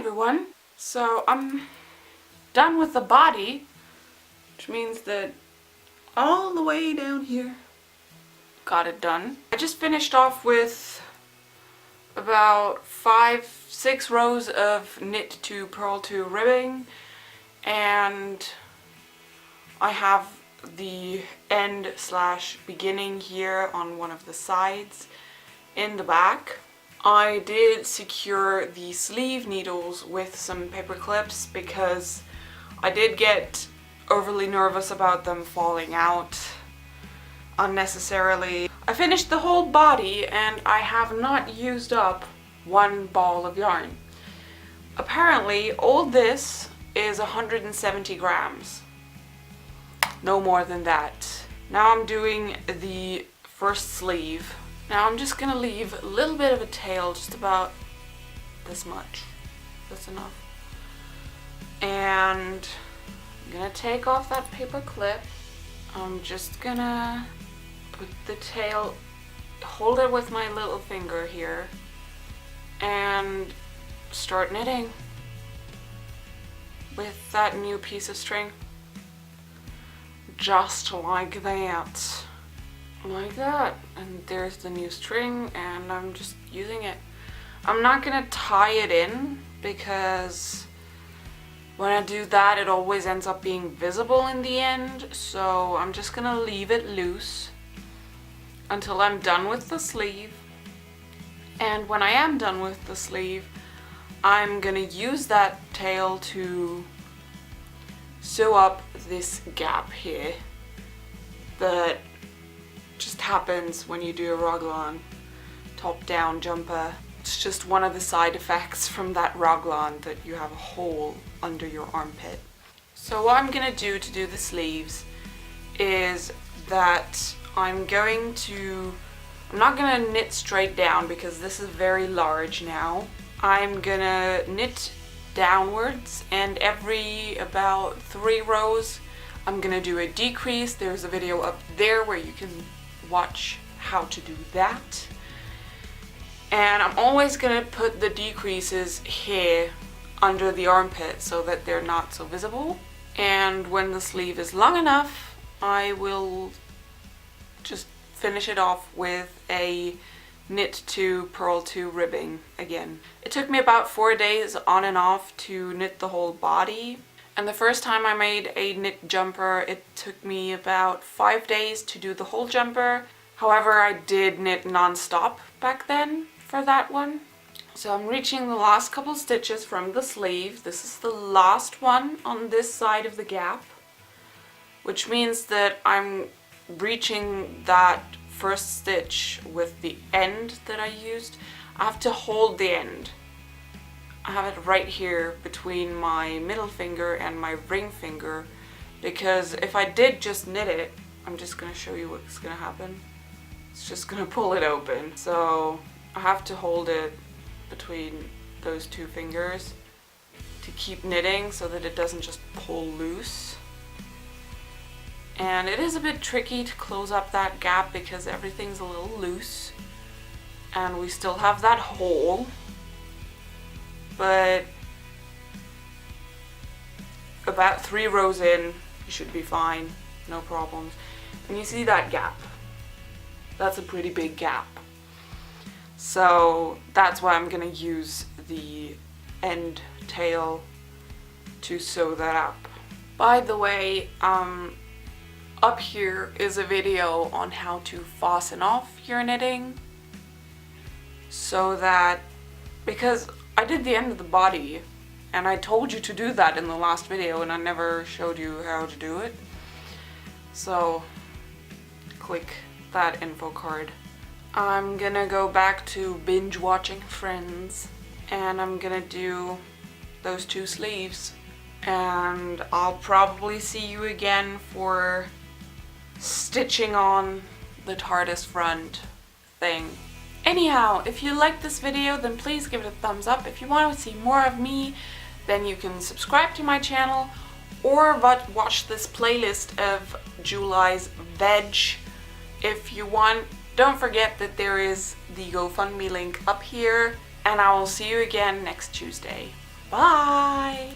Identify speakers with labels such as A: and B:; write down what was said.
A: everyone. So I'm done with the body, which means that all the way down here, got it done. I just finished off with about 5-6 rows of knit to purl to ribbing, and I have the end slash beginning here on one of the sides in the back. I did secure the sleeve needles with some paper clips because I did get overly nervous about them falling out unnecessarily. I finished the whole body and I have not used up one ball of yarn. Apparently all this is 170 grams. No more than that. Now I'm doing the first sleeve. Now I'm just gonna leave a little bit of a tail, just about this much. That's enough. And I'm gonna take off that paper clip. I'm just gonna put the tail, hold it with my little finger here, and start knitting with that new piece of string. Just like that. Like that. And there's the new string and I'm just using it. I'm not gonna tie it in because when I do that it always ends up being visible in the end, so I'm just gonna leave it loose until I'm done with the sleeve. And when I am done with the sleeve, I'm gonna use that tail to sew up this gap here that just happens when you do a Raglan top-down jumper. It's just one of the side effects from that Raglan, that you have a hole under your armpit. So what I'm gonna do to do the sleeves is that I'm not gonna knit straight down because this is very large now. I'm gonna knit downwards, and every about 3 rows I'm gonna do a decrease. There's a video up there where you can watch how to do that. And I'm always gonna put the decreases here under the armpit so that they're not so visible. And when the sleeve is long enough, I will just finish it off with a knit to purl to ribbing again. It took me about 4 days on and off to knit the whole body. And the first time I made a knit jumper, it took me about 5 days to do the whole jumper. However, I did knit non-stop back then for that one. So I'm reaching the last couple stitches from the sleeve. This is the last one on this side of the gap, which means that I'm reaching that first stitch with the end that I used. I have to hold the end. I have it right here between my middle finger and my ring finger, because if I did just knit it, I'm just gonna show you what's gonna happen. It's just gonna pull it open. So I have to hold it between those 2 fingers to keep knitting so that it doesn't just pull loose. And it is a bit tricky to close up that gap because everything's a little loose and we still have that hole. But about 3 rows in, you should be fine, no problems. And you see that gap? That's a pretty big gap. So that's why I'm gonna use the end tail to sew that up. By the way, up here is a video on how to fasten off your knitting, so that, because I did the end of the body and I told you to do that in the last video and I never showed you how to do it. So click that info card. I'm gonna go back to binge watching Friends and I'm gonna do those 2 sleeves, and I'll probably see you again for stitching on the TARDIS front thing. Anyhow, if you liked this video, then please give it a thumbs up. If you want to see more of me, then you can subscribe to my channel or watch this playlist of July's veg if you want. Don't forget that there is the GoFundMe link up here, and I will see you again next Tuesday. Bye!